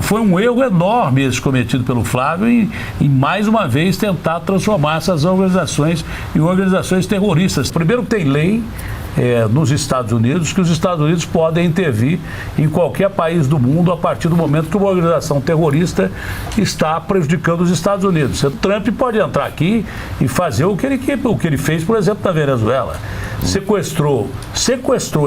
Foi um erro enorme esse cometido pelo Flávio em mais uma vez tentar transformar essas organizações em organizações terroristas. Primeiro tem lei nos Estados Unidos, que os Estados Unidos podem intervir em qualquer país do mundo a partir do momento que uma organização terrorista está prejudicando os Estados Unidos. O Trump pode entrar aqui e fazer o que ele fez, por exemplo, na Venezuela. Sequestrou,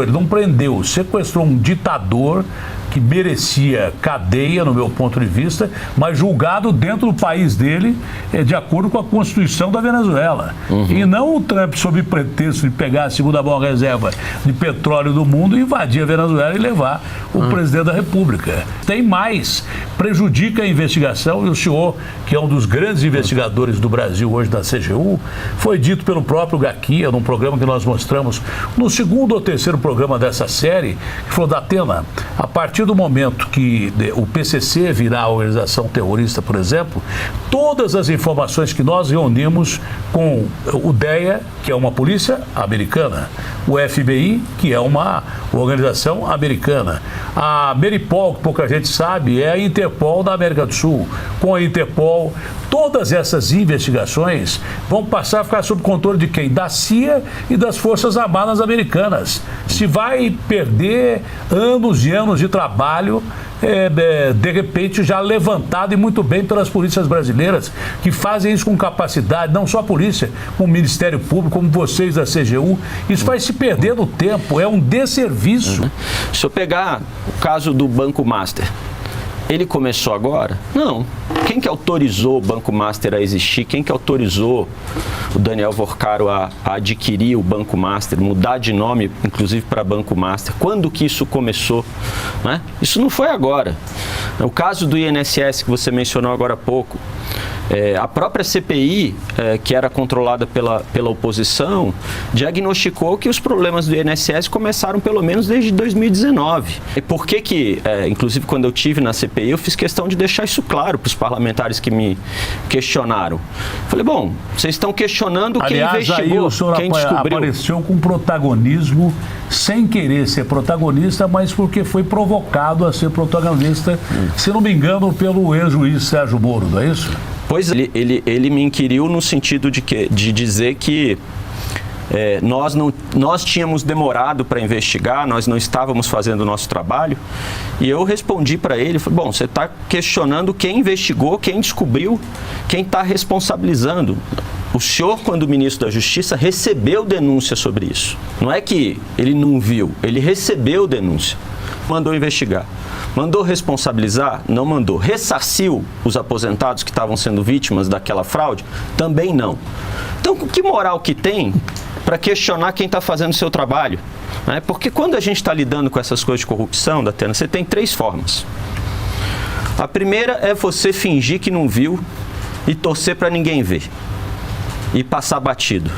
ele não prendeu, sequestrou um ditador que merecia cadeia, no meu ponto de vista, mas julgado dentro do país dele, de acordo com a Constituição da Venezuela. E não o Trump sob pretexto de pegar a segunda maior reserva de petróleo do mundo, invadir a Venezuela e levar o presidente da República. Tem mais, prejudica a investigação, e o senhor, que é um dos grandes investigadores do Brasil hoje da CGU, foi dito pelo próprio Gaquia, num programa que nós mostramos no segundo ou terceiro programa dessa série, que falou: Datena, a partir do momento que o PCC virar a organização terrorista, por exemplo, todas as informações que nós reunimos com o DEA, que é uma polícia americana, o FBI, que é uma organização americana, a Meripol, que pouca gente sabe, é a Interpol da América do Sul, com a Interpol, todas essas investigações vão passar a ficar sob controle de quem? Da CIA e das Forças Armadas americanas. Se vai perder anos e anos de trabalho, de repente já levantado e muito bem pelas polícias brasileiras, que fazem isso com capacidade, não só a polícia, como o Ministério Público, como vocês da CGU. Isso vai se perder no tempo, é um desserviço. Se eu pegar o caso do Banco Master, ele começou agora? Não. Quem que autorizou o Banco Master a existir? Quem que autorizou o Daniel Vorcaro a adquirir o Banco Master, mudar de nome, inclusive, para Banco Master? Quando que isso começou? Né? Isso não foi agora. O caso do INSS, que você mencionou agora há pouco, a própria CPI, que era controlada pela oposição, diagnosticou que os problemas do INSS começaram pelo menos desde 2019. E por que, inclusive quando eu estive na CPI, eu fiz questão de deixar isso claro para os parlamentares que me questionaram. Falei, bom, vocês estão questionando quem investigou, o senhor quem descobriu. Apareceu com protagonismo, sem querer ser protagonista, mas porque foi provocado a ser protagonista, se não me engano, pelo ex-juiz Sérgio Moro, não é isso? Pois ele me inquiriu no sentido de dizer que nós tínhamos demorado para investigar, nós não estávamos fazendo o nosso trabalho, e eu respondi para ele, falei, bom, você está questionando quem investigou, quem descobriu, quem está responsabilizando. O senhor, quando ministro da Justiça, recebeu denúncia sobre isso. Não é que ele não viu, ele recebeu denúncia, mandou investigar. Mandou responsabilizar? Não mandou. Ressarciu os aposentados que estavam sendo vítimas daquela fraude? Também não. Então, que moral que tem para questionar quem está fazendo o seu trabalho? Né? Porque quando a gente está lidando com essas coisas de corrupção, Datena, você tem três formas. A primeira é você fingir que não viu e torcer para ninguém ver. E passar batido.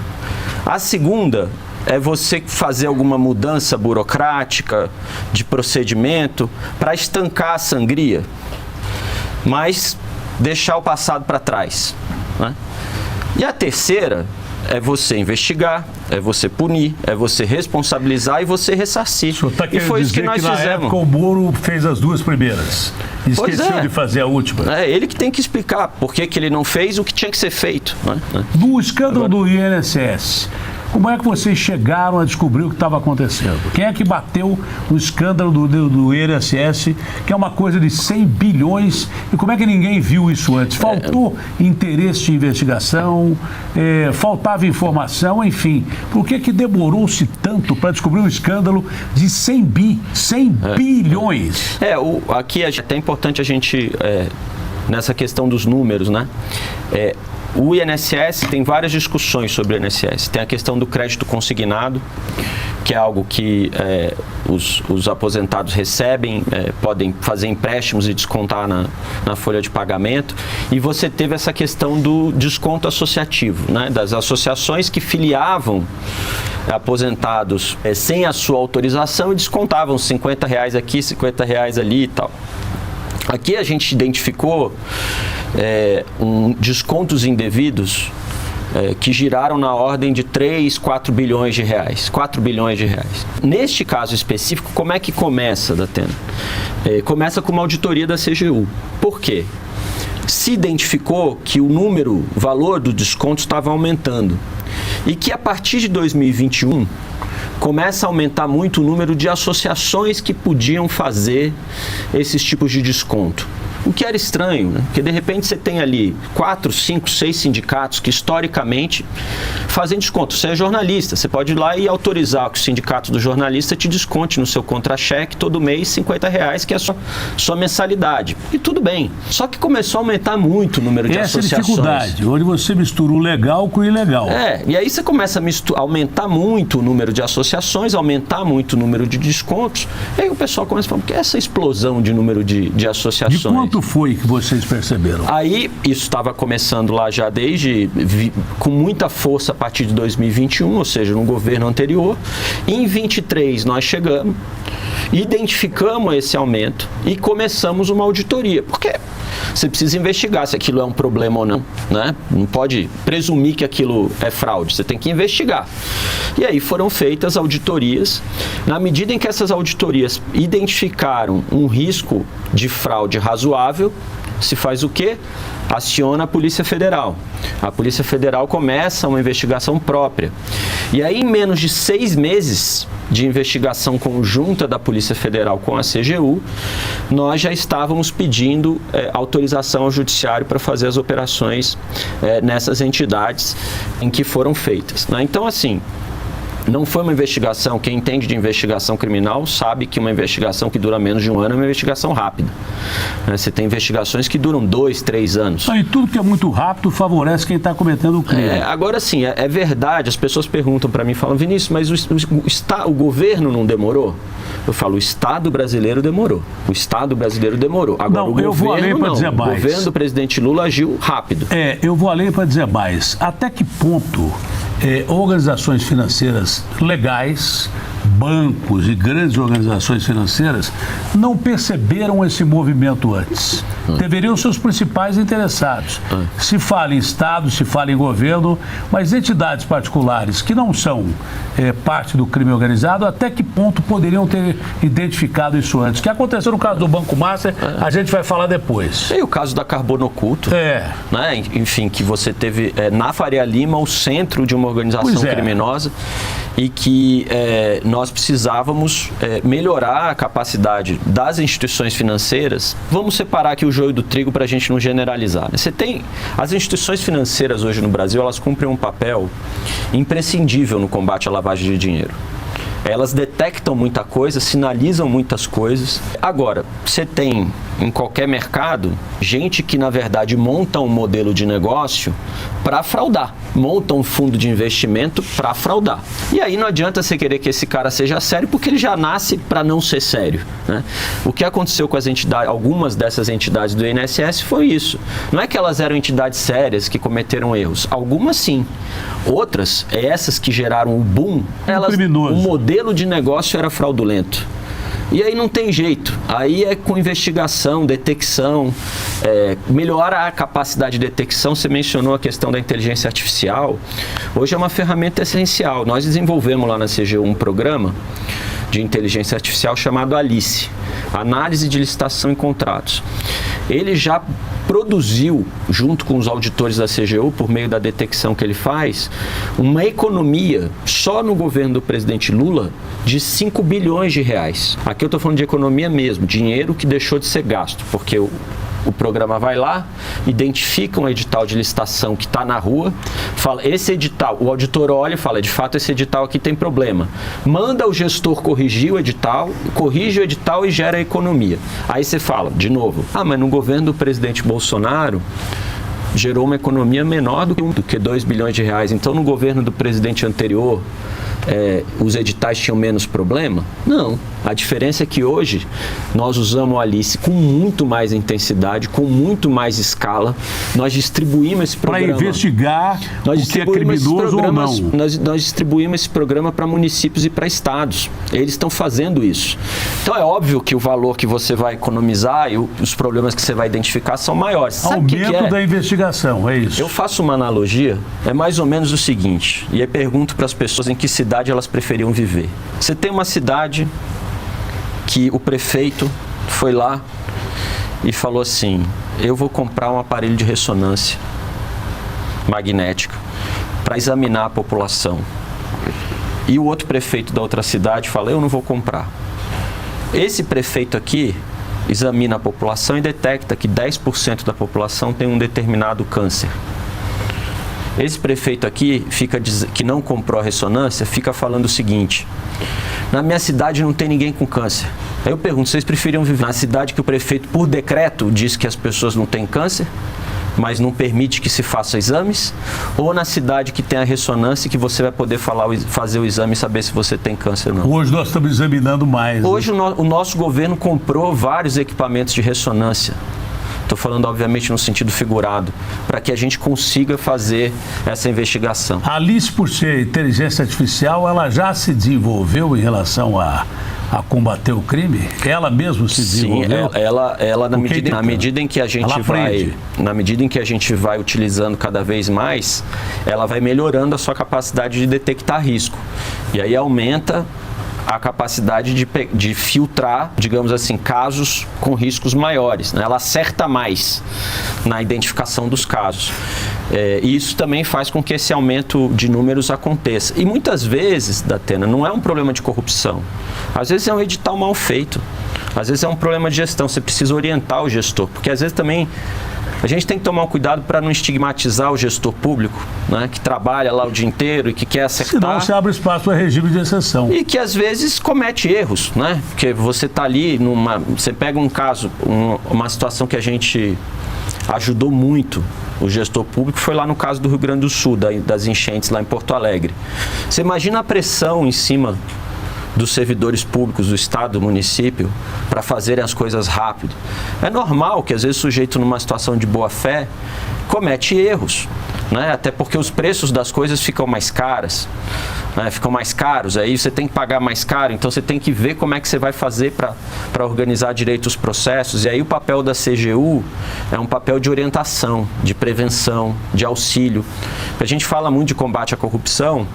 A segunda é você fazer alguma mudança burocrática, de procedimento, para estancar a sangria, mas deixar o passado para trás. Né? E a terceira é você investigar, é você punir, é você responsabilizar e você ressarcir. E foi isso que nós fizemos. Na época o Moro fez as duas primeiras. Esqueceu de fazer a última. É ele que tem que explicar por que ele não fez o que tinha que ser feito. Né? No escândalo do INSS, como é que vocês chegaram a descobrir o que estava acontecendo? Quem é que bateu no escândalo do INSS, que é uma coisa de 100 bilhões, e como é que ninguém viu isso antes? Faltou interesse de investigação, faltava informação, enfim. Por que demorou-se tanto para descobrir um escândalo de 100 bilhões? Aqui é até importante a gente, nessa questão dos números, né? O INSS tem várias discussões sobre o INSS. Tem a questão do crédito consignado, que é algo que os aposentados recebem, podem fazer empréstimos e descontar na folha de pagamento. E você teve essa questão do desconto associativo, né? Das associações que filiavam aposentados sem a sua autorização e descontavam R$50 aqui, R$50 ali e tal. Aqui a gente identificou descontos indevidos que giraram na ordem de 3, 4 bilhões de reais. 4 bilhões de reais. Neste caso específico, como é que começa, Datena? Começa com uma auditoria da CGU. Por quê? Se identificou que o valor do desconto estava aumentando e que a partir de 2021 começa a aumentar muito o número de associações que podiam fazer esses tipos de desconto. O que era estranho, né? Porque de repente você tem ali 4, 5, 6 sindicatos que historicamente fazem desconto. Você é jornalista, você pode ir lá e autorizar que o sindicato do jornalista te desconte no seu contra-cheque todo mês R$50, que é a sua mensalidade. E tudo bem. Só que começou a aumentar muito o número de associações. Essa dificuldade, onde você mistura o legal com o ilegal. E aí você começa a aumentar muito o número de associações, aumentar muito o número de descontos, e aí o pessoal começa a falar, por que essa explosão de número de associações? De quanto foi que vocês perceberam? Aí, isso estava começando lá já com muita força a partir de 2021, ou seja, no governo anterior. Em 23 nós chegamos, identificamos esse aumento e começamos uma auditoria. Porque você precisa investigar se aquilo é um problema ou não, né? Não pode presumir que aquilo é fraude, você tem que investigar. E aí foram feitas auditorias. Na medida em que essas auditorias identificaram um risco de fraude razoável, se faz o quê? Aciona a Polícia Federal. A Polícia Federal começa uma investigação própria. E aí, em menos de 6 meses de investigação conjunta da Polícia Federal com a CGU, nós já estávamos pedindo autorização ao Judiciário para fazer as operações nessas entidades em que foram feitas, né? Então, assim, não foi uma investigação, quem entende de investigação criminal sabe que uma investigação que dura menos de um ano é uma investigação rápida. Você tem investigações que duram 2, 3 anos. E tudo que é muito rápido favorece quem está cometendo o crime. Agora sim, é verdade, as pessoas perguntam para mim, falam, Vinícius, mas o governo não demorou? Eu falo, o Estado brasileiro demorou. O Estado brasileiro demorou. Agora, não, eu vou além para dizer mais. O governo do presidente Lula agiu rápido. Eu vou além para dizer mais. Até que ponto organizações financeiras legais, bancos e grandes organizações financeiras não perceberam esse movimento antes? Deveriam ser os principais interessados. Se fala em Estado, se fala em governo, mas entidades particulares que não são parte do crime organizado, até que ponto poderiam ter identificado isso antes? O que aconteceu no caso do Banco Master, a gente vai falar depois. E o caso da Carbono Oculto, né? Enfim, que você teve na Faria Lima o centro de uma organização criminosa e que nós precisávamos melhorar a capacidade das instituições financeiras. Vamos separar aqui o joio do trigo para a gente não generalizar. Você tem as instituições financeiras hoje no Brasil, elas cumprem um papel imprescindível no combate à lavagem de dinheiro. Elas detectam muita coisa, sinalizam muitas coisas. Agora, você tem em qualquer mercado gente que, na verdade, monta um modelo de negócio para fraudar. Monta um fundo de investimento para fraudar. E aí não adianta você querer que esse cara seja sério, porque ele já nasce para não ser sério, né? O que aconteceu com as entidades, algumas dessas entidades do INSS foi isso. Não é que elas eram entidades sérias que cometeram erros. Algumas sim. Outras, essas que geraram o boom, o modelo de negócio era fraudulento. E aí não tem jeito. Aí é com investigação, detecção, melhora a capacidade de detecção. Você mencionou a questão da inteligência artificial. Hoje é uma ferramenta essencial. Nós desenvolvemos lá na CGU um programa de inteligência artificial chamado Alice, Análise de Licitação em Contratos. Ele já produziu, junto com os auditores da CGU, por meio da detecção que ele faz, uma economia, só no governo do presidente Lula, de 5 bilhões de reais. Aqui eu estou falando de economia mesmo, dinheiro que deixou de ser gasto, porque o programa vai lá, identifica um edital de licitação que está na rua, fala, esse edital, o auditor olha e fala, de fato esse edital aqui tem problema. Manda o gestor corrigir o edital, corrige o edital e gera economia. Aí você fala, de novo, mas no governo do presidente Bolsonaro gerou uma economia menor do que 2 bilhões de reais. Então no governo do presidente anterior, os editais tinham menos problema? Não. A diferença é que hoje nós usamos o Alice com muito mais intensidade, com muito mais escala. Nós distribuímos esse programa. Para investigar o que é criminoso ou não. Nós distribuímos esse programa para municípios e para estados. Eles estão fazendo isso. Então é óbvio que o valor que você vai economizar e os problemas que você vai identificar são maiores. Sabe Aumento da investigação, é isso. Eu faço uma analogia, é mais ou menos o seguinte, e aí pergunto para as pessoas em que cidade elas preferiam viver. Você tem uma cidade que o prefeito foi lá e falou assim: eu vou comprar um aparelho de ressonância magnética para examinar a população. E o outro prefeito da outra cidade fala: eu não vou comprar. Esse prefeito aqui examina a população e detecta que 10% da população tem um determinado câncer. Esse prefeito aqui, que não comprou a ressonância, fica falando o seguinte: na minha cidade não tem ninguém com câncer. Aí eu pergunto, vocês preferiam viver na cidade que o prefeito, por decreto, diz que as pessoas não têm câncer, mas não permite que se faça exames, ou na cidade que tem a ressonância, que você vai poder fazer o exame e saber se você tem câncer ou não? Hoje nós estamos examinando mais. Hoje o nosso governo comprou vários equipamentos de ressonância. Estou falando, obviamente, no sentido figurado, para que a gente consiga fazer essa investigação. A Alice, por ser inteligência artificial, ela já se desenvolveu em relação a combater o crime? Ela mesma se desenvolveu? Sim, ela na medida em que a gente vai utilizando cada vez mais, ela vai melhorando a sua capacidade de detectar risco. E aí aumenta a capacidade de filtrar, digamos assim, casos com riscos maiores, né? Ela acerta mais na identificação dos casos. E isso também faz com que esse aumento de números aconteça. E muitas vezes, Datena, não é um problema de corrupção. Às vezes é um edital mal feito. Às vezes é um problema de gestão. Você precisa orientar o gestor, porque às vezes também a gente tem que tomar um cuidado para não estigmatizar o gestor público, né, que trabalha lá o dia inteiro e que quer acertar. Senão você abre espaço para regime de exceção. E que às vezes comete erros, né? Porque você está ali você pega um caso, uma situação que a gente ajudou muito o gestor público, foi lá no caso do Rio Grande do Sul, das enchentes lá em Porto Alegre. Você imagina a pressão em cima dos servidores públicos do estado, do município, para fazerem as coisas rápido. É normal que às vezes o sujeito, numa situação de boa fé, comete erros, né? Até porque os preços das coisas ficam mais caras, né? Ficam mais caros, aí você tem que pagar mais caro, então você tem que ver como é que você vai fazer para organizar direito os processos. E aí o papel da CGU é um papel de orientação, de prevenção, de auxílio. A gente fala muito de combate à corrupção,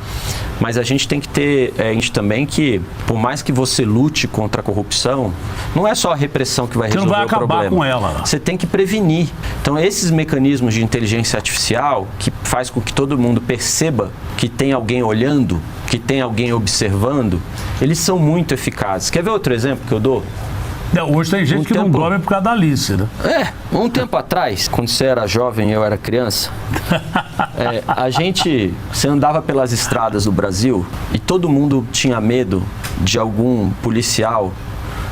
mas a gente tem que ter também que, por mais que você lute contra a corrupção, não é só a repressão que vai resolver o problema. Você não vai acabar com ela. Você tem que prevenir. Então, esses mecanismos de inteligência artificial, que faz com que todo mundo perceba que tem alguém olhando, que tem alguém observando, eles são muito eficazes. Quer ver outro exemplo que eu dou? Hoje tem gente que não dorme por causa da Alice, né? Um tempo atrás, quando você era jovem e eu era criança, você andava pelas estradas do Brasil e todo mundo tinha medo de algum policial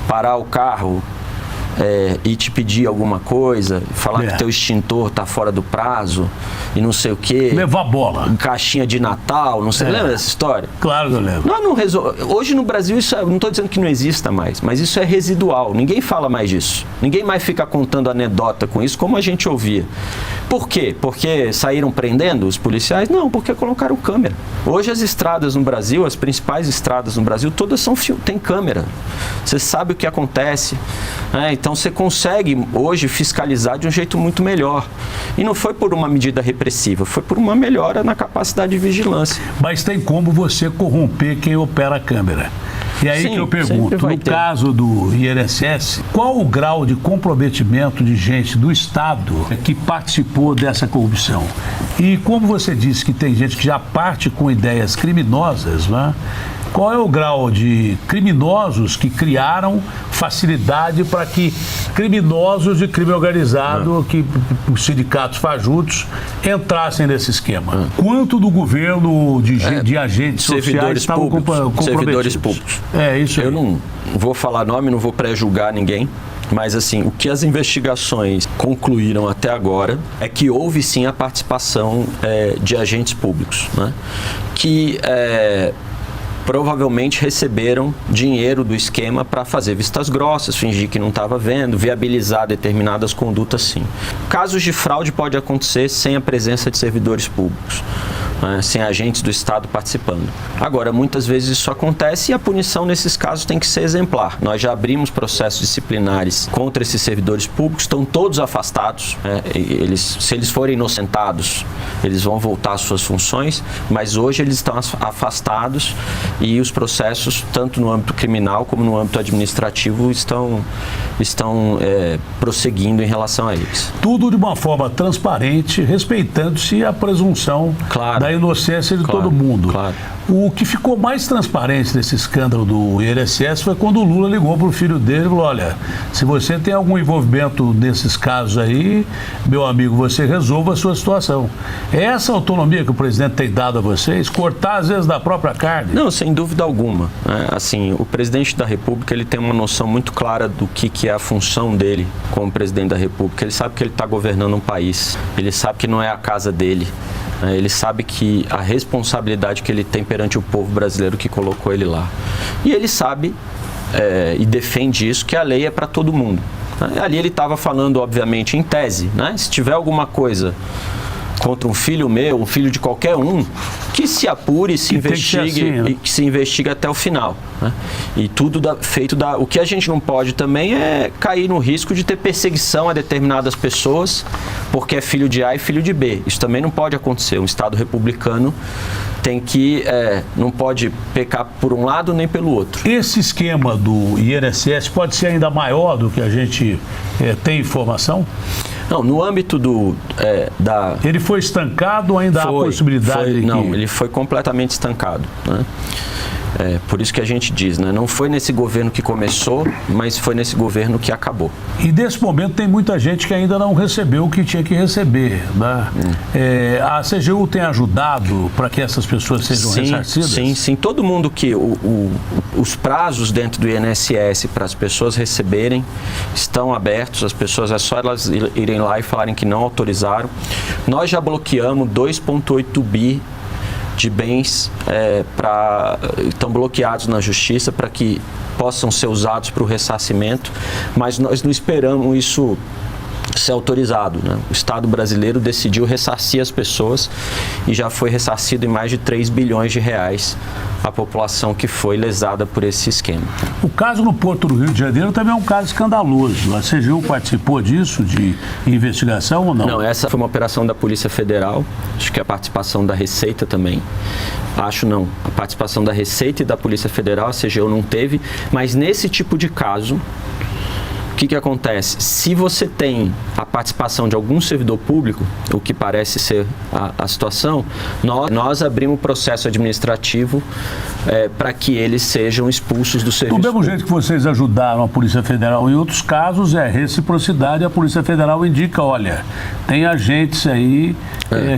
parar o carro e te pedir alguma coisa, falar que teu extintor tá fora do prazo e não sei o quê. Levar a bola. Caixinha de Natal, não sei. Lembra dessa história? Claro que eu lembro. Hoje no Brasil, isso não estou dizendo que não exista mais, mas isso é residual. Ninguém fala mais disso. Ninguém mais fica contando anedota com isso, como a gente ouvia. Por quê? Porque saíram prendendo os policiais? Não, porque colocaram câmera. Hoje as estradas no Brasil, as principais estradas no Brasil, todas têm câmera. Você sabe o que acontece, né? Então você consegue hoje fiscalizar de um jeito muito melhor. E não foi por uma medida repressiva, foi por uma melhora na capacidade de vigilância. Mas tem como você corromper quem opera a câmera. E aí que eu pergunto, no caso do INSS, qual o grau de comprometimento de gente do Estado que participou dessa corrupção? E como você disse que tem gente que já parte com ideias criminosas, né? Qual é o grau de criminosos que criaram facilidade para que criminosos de crime organizado, que os sindicatos fajutos, entrassem nesse esquema? Quanto do governo de agentes sociais estavam comprometidos? Servidores públicos. Isso aí. Eu não vou falar nome, não vou pré-julgar ninguém. Mas, assim, o que as investigações concluíram até agora é que houve, sim, a participação de agentes públicos, né? Que provavelmente receberam dinheiro do esquema para fazer vistas grossas, fingir que não estava vendo, viabilizar determinadas condutas, sim. Casos de fraude pode acontecer sem a presença de servidores públicos, né, sem agentes do Estado participando. Agora, muitas vezes isso acontece e a punição nesses casos tem que ser exemplar. Nós já abrimos processos disciplinares contra esses servidores públicos, estão todos afastados, né, se eles forem inocentados, eles vão voltar às suas funções, mas hoje eles estão afastados e os processos, tanto no âmbito criminal como no âmbito administrativo, estão prosseguindo em relação a eles. Tudo de uma forma transparente, respeitando-se a presunção da inocência de todo mundo. Claro. O que ficou mais transparente nesse escândalo do INSS foi quando o Lula ligou para o filho dele e falou: olha, se você tem algum envolvimento nesses casos aí, meu amigo, você resolva a sua situação. É essa autonomia que o presidente tem dado a vocês? Cortar, às vezes, da própria carne? Não, sem dúvida alguma. Assim, o presidente da República, ele tem uma noção muito clara do que é a função dele como presidente da República. Ele sabe que ele está governando um país. Ele sabe que não é a casa dele. Ele sabe que a responsabilidade que ele tem perante o povo brasileiro que colocou ele lá. E ele sabe e defende isso, que a lei é para todo mundo. Ali ele estava falando, obviamente, em tese, né? Se tiver alguma coisa contra um filho meu, um filho de qualquer um, que se apure, se investigue, assim, e que se investigue até o final, né? E tudo feito da... O que a gente não pode também é cair no risco de ter perseguição a determinadas pessoas porque é filho de A e filho de B. Isso também não pode acontecer. Um Estado republicano tem que... não pode pecar por um lado nem pelo outro. Esse esquema do INSS pode ser ainda maior do que a gente tem informação? Não, no âmbito da... Ele foi estancado ou ainda há possibilidade de que... Não, ele foi completamente estancado, né? Por isso que a gente diz, né? Não foi nesse governo que começou, mas foi nesse governo que acabou. E nesse momento tem muita gente que ainda não recebeu o que tinha que receber, né? A CGU tem ajudado para que essas pessoas sejam ressarcidas? Sim. Todo mundo que... os prazos dentro do INSS para as pessoas receberem estão abertos. As pessoas, é só elas irem lá e falarem que não autorizaram. Nós já bloqueamos 2,8 bi de bens estão bloqueados na justiça para que possam ser usados para o ressarcimento, mas nós não esperamos isso ser autorizado, né? O Estado brasileiro decidiu ressarcir as pessoas e já foi ressarcido em mais de 3 bilhões de reais a população que foi lesada por esse esquema. O caso no Porto do Rio de Janeiro também é um caso escandaloso. A CGU participou disso, de investigação ou não? Não, essa foi uma operação da Polícia Federal, acho que a participação da Receita também. Acho não, a participação da Receita e da Polícia Federal, a CGU não teve, mas nesse tipo de caso, o que acontece? Se você tem a participação de algum servidor público, o que parece ser a situação, nós abrimos processo administrativo para que eles sejam expulsos do serviço. Do mesmo jeito que vocês ajudaram a Polícia Federal em outros casos, é reciprocidade. A Polícia Federal indica, olha, tem agentes aí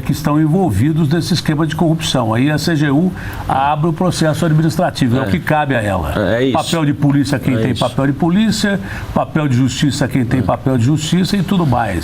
que estão envolvidos nesse esquema de corrupção. Aí a CGU abre o processo administrativo, é o que cabe a ela. É isso. Papel de polícia quem tem papel de polícia, papel de justiça quem tem papel de justiça e tudo mais.